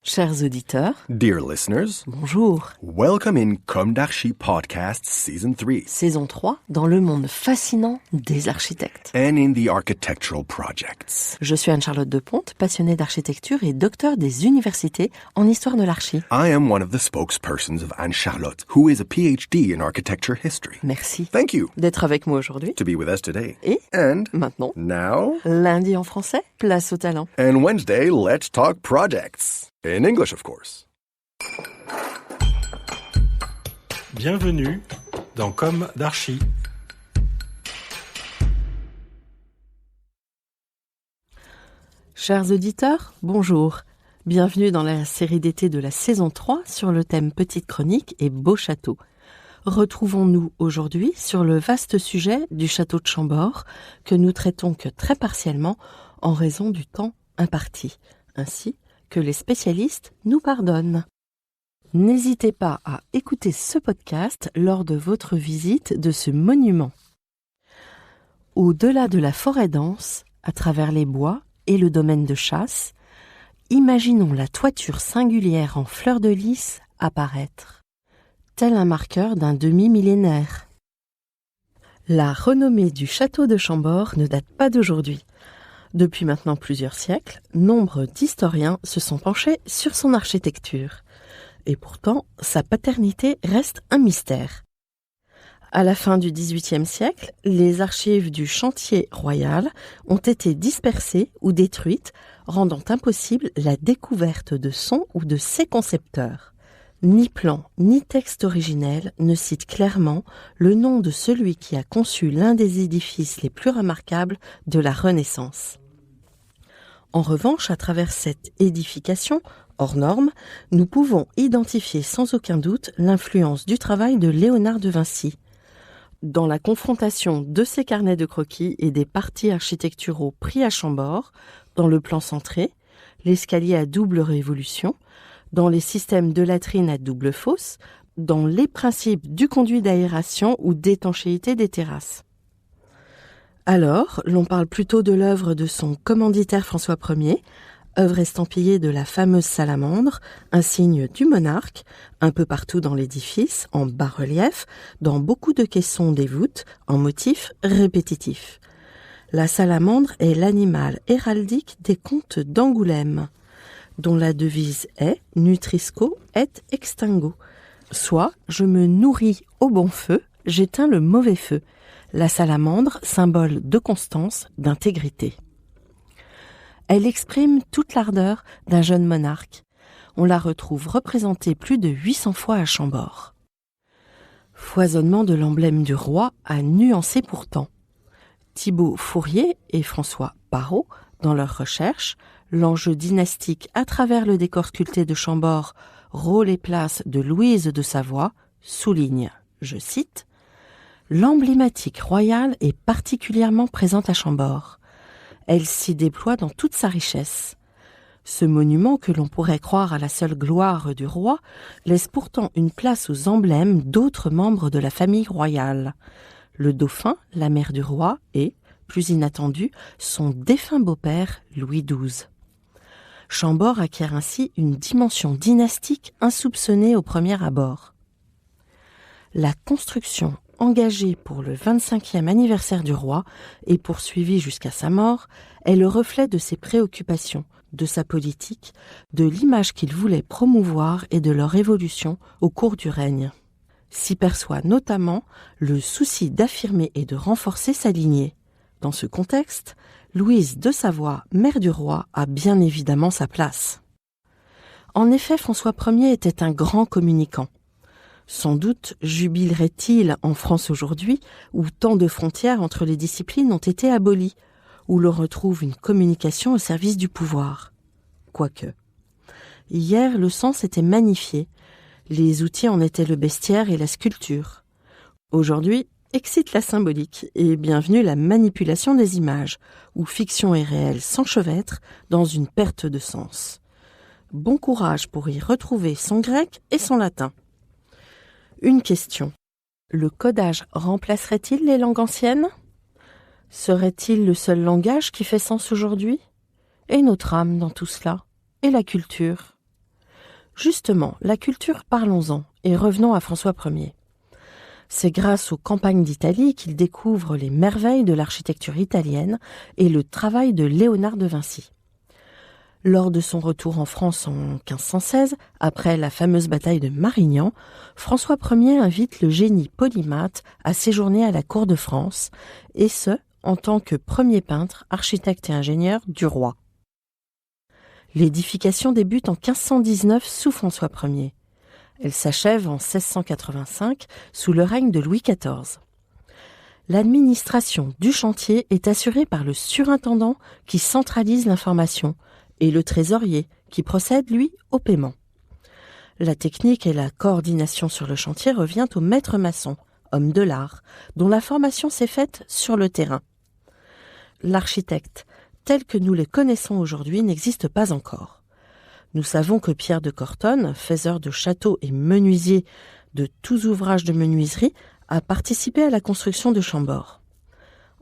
Chers auditeurs, Dear listeners, bonjour. welcome in Comme d'Archi Podcast Season 3 Saison 3, dans le monde fascinant des architectes. and in the architectural projects. Je suis Anne-Charlotte Deponte, passionnée d'architecture et docteur des universités en histoire de l'archi. I am one of the spokespersons of Anne-Charlotte, who is a PhD in architecture history. Merci Thank you d'être avec moi aujourd'hui. to be with us today. Et And maintenant, now, lundi en français, place au talent. and Wednesday, let's talk projects. In English, of course. Bienvenue dans Comme d'Archi. Chers auditeurs, bonjour. Bienvenue dans la série d'été de la saison 3 sur le thème Petite Chronique et Beau Château. Retrouvons-nous aujourd'hui sur le vaste sujet du château de Chambord que nous traitons que très partiellement en raison du temps imparti, ainsi que les spécialistes nous pardonnent. N'hésitez pas à écouter ce podcast lors de votre visite de ce monument. Au-delà de la forêt dense, à travers les bois et le domaine de chasse, imaginons la toiture singulière en fleurs de lys apparaître, tel un marqueur d'un demi-millénaire. La renommée du château de Chambord ne date pas d'aujourd'hui. Depuis maintenant plusieurs siècles, nombre d'historiens se sont penchés sur son architecture. Et pourtant, sa paternité reste un mystère. À la fin du XVIIIe siècle, les archives du chantier royal ont été dispersées ou détruites, rendant impossible la découverte de son ou de ses concepteurs. Ni plan, ni texte originel ne citent clairement le nom de celui qui a conçu l'un des édifices les plus remarquables de la Renaissance. En revanche, à travers cette édification, hors norme, nous pouvons identifier sans aucun doute l'influence du travail de Léonard de Vinci. Dans la confrontation de ses carnets de croquis et des partis architecturaux pris à Chambord, dans le plan centré, l'escalier à double révolution, dans les systèmes de latrines à double fosse, dans les principes du conduit d'aération ou d'étanchéité des terrasses. Alors, l'on parle plutôt de l'œuvre de son commanditaire François Ier, œuvre estampillée de la fameuse salamandre, insigne du monarque, un peu partout dans l'édifice, en bas-relief, dans beaucoup de caissons des voûtes, en motifs répétitifs. La salamandre est l'animal héraldique des comtes d'Angoulême, dont la devise est « Nutrisco et extingo », soit « Je me nourris au bon feu, j'éteins le mauvais feu ». La salamandre, symbole de constance, d'intégrité. Elle exprime toute l'ardeur d'un jeune monarque. On la retrouve représentée plus de 800 fois à Chambord. Foisonnement de l'emblème du roi à nuancer pourtant. Thibaut Fourier et François Parrot, dans leurs recherches, l'enjeu dynastique à travers le décor sculpté de Chambord, rôle et place de Louise de Savoie, souligne, je cite, « L'emblématique royale est particulièrement présente à Chambord. Elle s'y déploie dans toute sa richesse. Ce monument, que l'on pourrait croire à la seule gloire du roi, laisse pourtant une place aux emblèmes d'autres membres de la famille royale. Le dauphin, la mère du roi et, plus inattendu, son défunt beau-père, Louis XII. Chambord acquiert ainsi une dimension dynastique insoupçonnée au premier abord. La construction engagée pour le 25e anniversaire du roi et poursuivie jusqu'à sa mort, est le reflet de ses préoccupations, de sa politique, de l'image qu'il voulait promouvoir et de leur évolution au cours du règne. S'y perçoit notamment le souci d'affirmer et de renforcer sa lignée. Dans ce contexte, Louise de Savoie, mère du roi, a bien évidemment sa place. En effet, François Ier était un grand communicant. Sans doute jubilerait-il en France aujourd'hui, où tant de frontières entre les disciplines ont été abolies, où l'on retrouve une communication au service du pouvoir. Quoique. Hier, le sens était magnifié. Les outils en étaient le bestiaire et la sculpture. Aujourd'hui, excite la symbolique et bienvenue la manipulation des images, où fiction et réel s'enchevêtrent dans une perte de sens. Bon courage pour y retrouver son grec et son latin. Une question. Le codage remplacerait-il les langues anciennes ? Serait-il le seul langage qui fait sens aujourd'hui ? Et notre âme dans tout cela ? Et la culture ? Justement, la culture, parlons-en, et revenons à François Ier. C'est grâce aux campagnes d'Italie qu'il découvre les merveilles de l'architecture italienne et le travail de Léonard de Vinci. Lors de son retour en France en 1516, après la fameuse bataille de Marignan, François Ier invite le génie polymathe à séjourner à la cour de France, et ce, en tant que premier peintre, architecte et ingénieur du roi. L'édification débute en 1519 sous François Ier. Elle s'achève en 1685 sous le règne de Louis XIV. L'administration du chantier est assurée par le surintendant qui centralise l'information et le trésorier qui procède, lui, au paiement. La technique et la coordination sur le chantier revient au maître maçon, homme de l'art, dont la formation s'est faite sur le terrain. L'architecte, tel que nous le connaissons aujourd'hui, n'existe pas encore. Nous savons que Pierre de Cortone, faiseur de châteaux et menuisier de tous ouvrages de menuiserie, a participé à la construction de Chambord.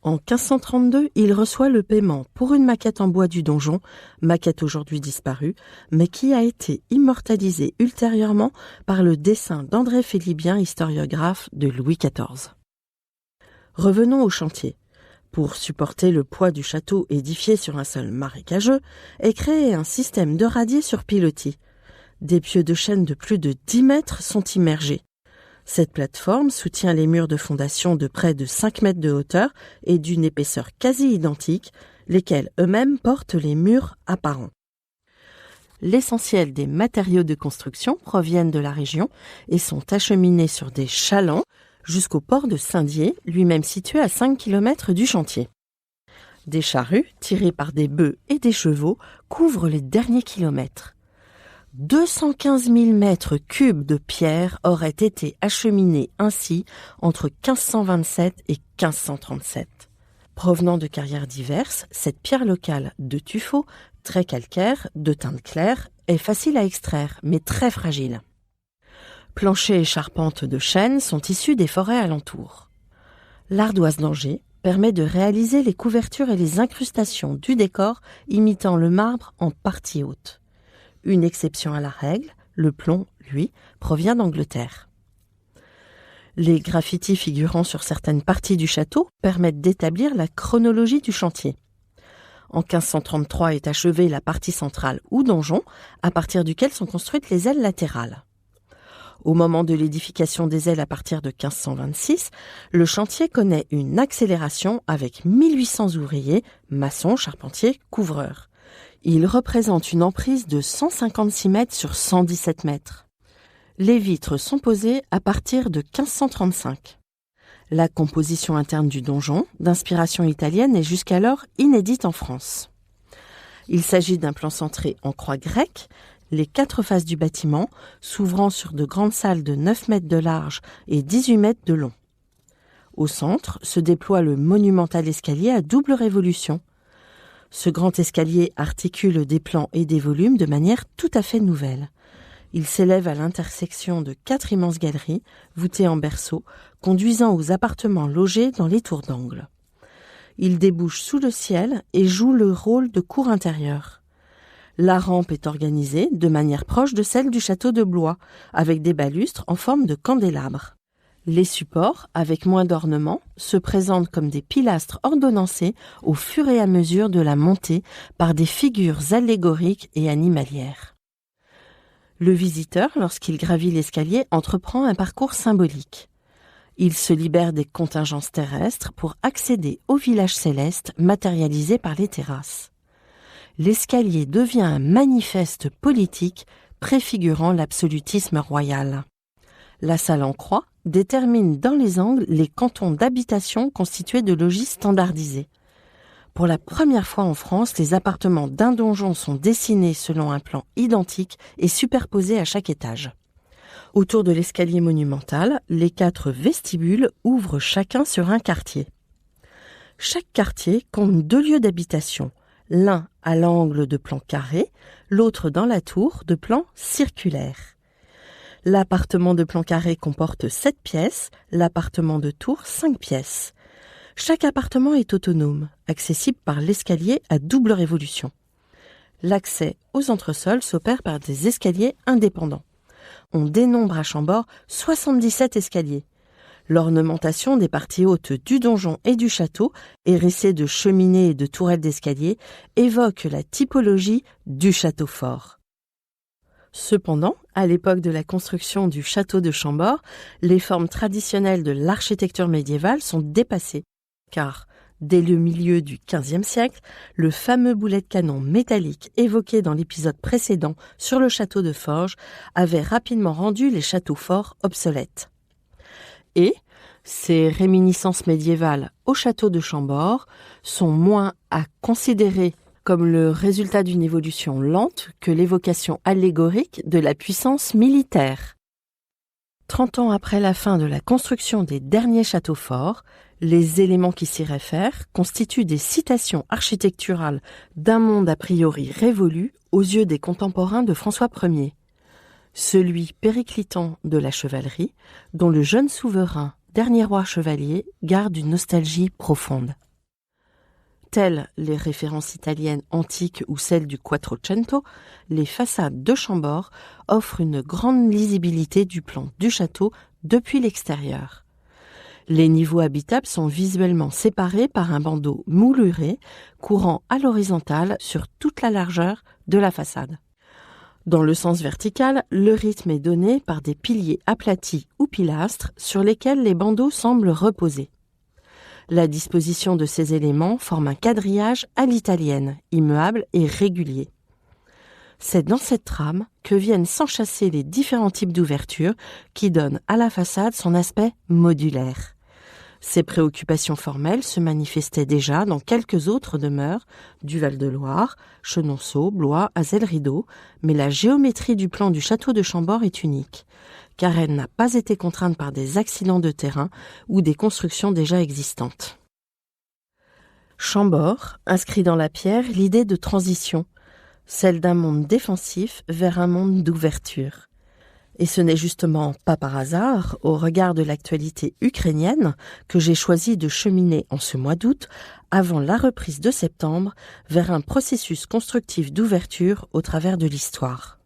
En 1532, il reçoit le paiement pour une maquette en bois du donjon, maquette aujourd'hui disparue, mais qui a été immortalisée ultérieurement par le dessin d'André Félibien, historiographe de Louis XIV. Revenons au chantier. Pour supporter le poids du château édifié sur un sol marécageux, est créé un système de radier sur pilotis. Des pieux de chêne de plus de 10 mètres sont immergés. Cette plateforme soutient les murs de fondation de près de 5 mètres de hauteur et d'une épaisseur quasi identique, lesquels eux-mêmes portent les murs apparents. L'essentiel des matériaux de construction proviennent de la région et sont acheminés sur des chalands jusqu'au port de Saint-Dié, lui-même situé à 5 km du chantier. Des charrues, tirées par des bœufs et des chevaux, couvrent les derniers kilomètres. 215 000 mètres cubes de pierre auraient été acheminés ainsi entre 1527 et 1537. Provenant de carrières diverses, cette pierre locale de tuffeau, très calcaire, de teinte claire, est facile à extraire, mais très fragile. Planchers et charpentes de chêne sont issus des forêts alentours. L'ardoise d'Angers permet de réaliser les couvertures et les incrustations du décor imitant le marbre en partie haute. Une exception à la règle, le plomb, lui, provient d'Angleterre. Les graffitis figurant sur certaines parties du château permettent d'établir la chronologie du chantier. En 1533 est achevée la partie centrale ou donjon, à partir duquel sont construites les ailes latérales. Au moment de l'édification des ailes à partir de 1526, le chantier connaît une accélération avec 1800 ouvriers, maçons, charpentiers, couvreurs. Il représente une emprise de 156 mètres sur 117 mètres. Les vitres sont posées à partir de 1535. La composition interne du donjon, d'inspiration italienne, est jusqu'alors inédite en France. Il s'agit d'un plan centré en croix grecque, les 4 faces du bâtiment s'ouvrant sur de grandes salles de 9 mètres de large et 18 mètres de long. Au centre se déploie le monumental escalier à double révolution. Ce grand escalier articule des plans et des volumes de manière tout à fait nouvelle. Il s'élève à l'intersection de 4 immenses galeries, voûtées en berceaux, conduisant aux appartements logés dans les tours d'angle. Il débouche sous le ciel et joue le rôle de cour intérieure. La rampe est organisée de manière proche de celle du château de Blois, avec des balustres en forme de candélabres. Les supports, avec moins d'ornements, se présentent comme des pilastres ordonnancés au fur et à mesure de la montée par des figures allégoriques et animalières. Le visiteur, lorsqu'il gravit l'escalier, entreprend un parcours symbolique. Il se libère des contingences terrestres pour accéder au village céleste matérialisé par les terrasses. L'escalier devient un manifeste politique préfigurant l'absolutisme royal. La salle en croix détermine dans les angles les cantons d'habitation constitués de logis standardisés. Pour la première fois en France, les appartements d'un donjon sont dessinés selon un plan identique et superposés à chaque étage. Autour de l'escalier monumental, les 4 vestibules ouvrent chacun sur un quartier. Chaque quartier compte 2 lieux d'habitation, l'un à l'angle de plan carré, l'autre dans la tour de plan circulaire. L'appartement de plan carré comporte 7 pièces, l'appartement de tour 5 pièces. Chaque appartement est autonome, accessible par l'escalier à double révolution. L'accès aux entresols s'opère par des escaliers indépendants. On dénombre à Chambord 77 escaliers. L'ornementation des parties hautes du donjon et du château, hérissées de cheminées et de tourelles d'escalier, évoque la typologie du château fort. Cependant, à l'époque de la construction du château de Chambord, les formes traditionnelles de l'architecture médiévale sont dépassées, car dès le milieu du XVe siècle, le fameux boulet de canon métallique évoqué dans l'épisode précédent sur le château de Forges avait rapidement rendu les châteaux forts obsolètes. Et ces réminiscences médiévales au château de Chambord sont moins à considérer comme le résultat d'une évolution lente que l'évocation allégorique de la puissance militaire. 30 ans après la fin de la construction des derniers châteaux forts, les éléments qui s'y réfèrent constituent des citations architecturales d'un monde a priori révolu aux yeux des contemporains de François Ier. Celui périclitant de la chevalerie, dont le jeune souverain, dernier roi chevalier, garde une nostalgie profonde. Telles les références italiennes antiques ou celles du Quattrocento, les façades de Chambord offrent une grande lisibilité du plan du château depuis l'extérieur. Les niveaux habitables sont visuellement séparés par un bandeau mouluré courant à l'horizontale sur toute la largeur de la façade. Dans le sens vertical, le rythme est donné par des piliers aplatis ou pilastres sur lesquels les bandeaux semblent reposer. La disposition de ces éléments forme un quadrillage à l'italienne, immuable et régulier. C'est dans cette trame que viennent s'enchâsser les différents types d'ouvertures qui donnent à la façade son aspect modulaire. Ces préoccupations formelles se manifestaient déjà dans quelques autres demeures du Val-de-Loire, Chenonceau, Blois, Azel-Rideau, mais la géométrie du plan du château de Chambord est unique, car elle n'a pas été contrainte par des accidents de terrain ou des constructions déjà existantes. Chambord inscrit dans la pierre l'idée de transition, celle d'un monde défensif vers un monde d'ouverture. Et ce n'est justement pas par hasard, au regard de l'actualité ukrainienne, que j'ai choisi de cheminer en ce mois d'août, avant la reprise de septembre, vers un processus constructif d'ouverture au travers de l'histoire.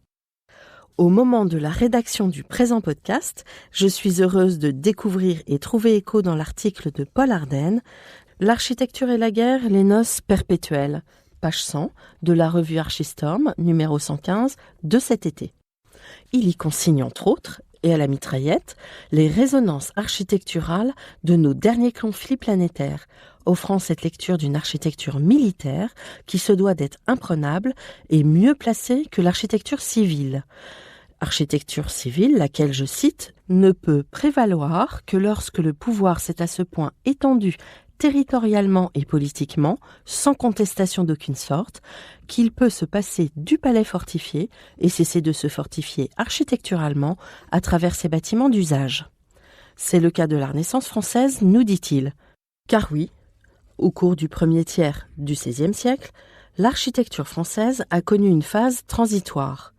Au moment de la rédaction du présent podcast, je suis heureuse de découvrir et trouver écho dans l'article de Paul Ardenne « L'architecture et la guerre, les noces perpétuelles », page 100 de la revue Archistorm, numéro 115, de cet été. Il y consigne entre autres, et à la mitraillette, les résonances architecturales de nos derniers conflits planétaires, offrant cette lecture d'une architecture militaire qui se doit d'être imprenable et mieux placée que l'architecture civile. Architecture civile, laquelle, je cite, ne peut prévaloir que lorsque le pouvoir s'est à ce point étendu territorialement et politiquement, sans contestation d'aucune sorte, qu'il peut se passer du palais fortifié et cesser de se fortifier architecturalement à travers ses bâtiments d'usage. C'est le cas de la Renaissance française, nous dit-il. Car oui, au cours du premier tiers du XVIe siècle, l'architecture française a connu une phase transitoire.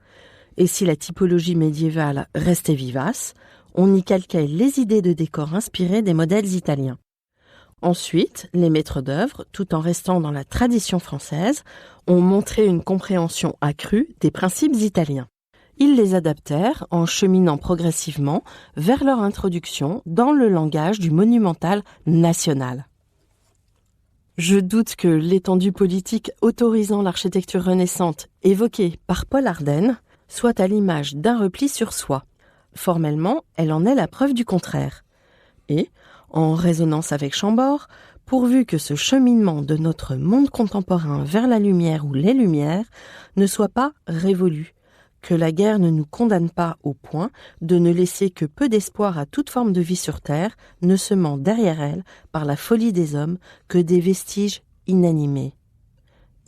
Et si la typologie médiévale restait vivace, on y calquait les idées de décor inspirées des modèles italiens. Ensuite, les maîtres d'œuvre, tout en restant dans la tradition française, ont montré une compréhension accrue des principes italiens. Ils les adaptèrent en cheminant progressivement vers leur introduction dans le langage du monumental national. Je doute que l'étendue politique autorisant l'architecture renaissante évoquée par Paul Ardenne soit à l'image d'un repli sur soi. Formellement, elle en est la preuve du contraire. Et, en résonance avec Chambord, pourvu que ce cheminement de notre monde contemporain vers la lumière ou les lumières ne soit pas révolu, que la guerre ne nous condamne pas au point de ne laisser que peu d'espoir à toute forme de vie sur Terre, ne semant derrière elle, par la folie des hommes, que des vestiges inanimés.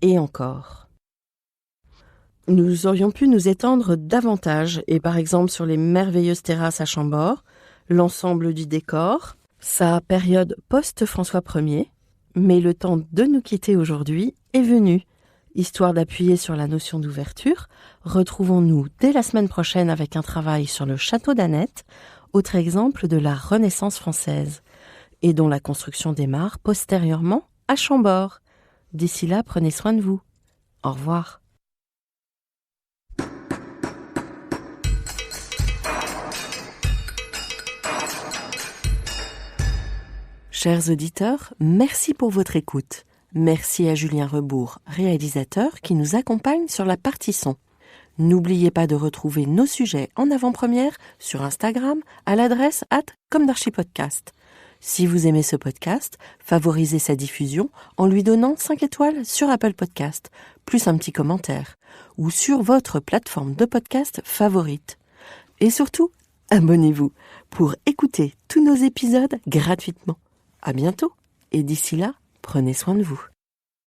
Et encore. Nous aurions pu nous étendre davantage, et par exemple sur les merveilleuses terrasses à Chambord, l'ensemble du décor, sa période post-François Ier, mais le temps de nous quitter aujourd'hui est venu. Histoire d'appuyer sur la notion d'ouverture, retrouvons-nous dès la semaine prochaine avec un travail sur le château d'Annette, autre exemple de la Renaissance française, et dont la construction démarre postérieurement à Chambord. D'ici là, prenez soin de vous. Au revoir. Chers auditeurs, merci pour votre écoute. Merci à Julien Rebourg, réalisateur, qui nous accompagne sur la partie son. N'oubliez pas de retrouver nos sujets en avant-première sur Instagram à l'adresse @commedarchipodcast. Si vous aimez ce podcast, favorisez sa diffusion en lui donnant 5 étoiles sur Apple Podcast, plus un petit commentaire, ou sur votre plateforme de podcast favorite. Et surtout, abonnez-vous pour écouter tous nos épisodes gratuitement. À bientôt, et d'ici là, prenez soin de vous.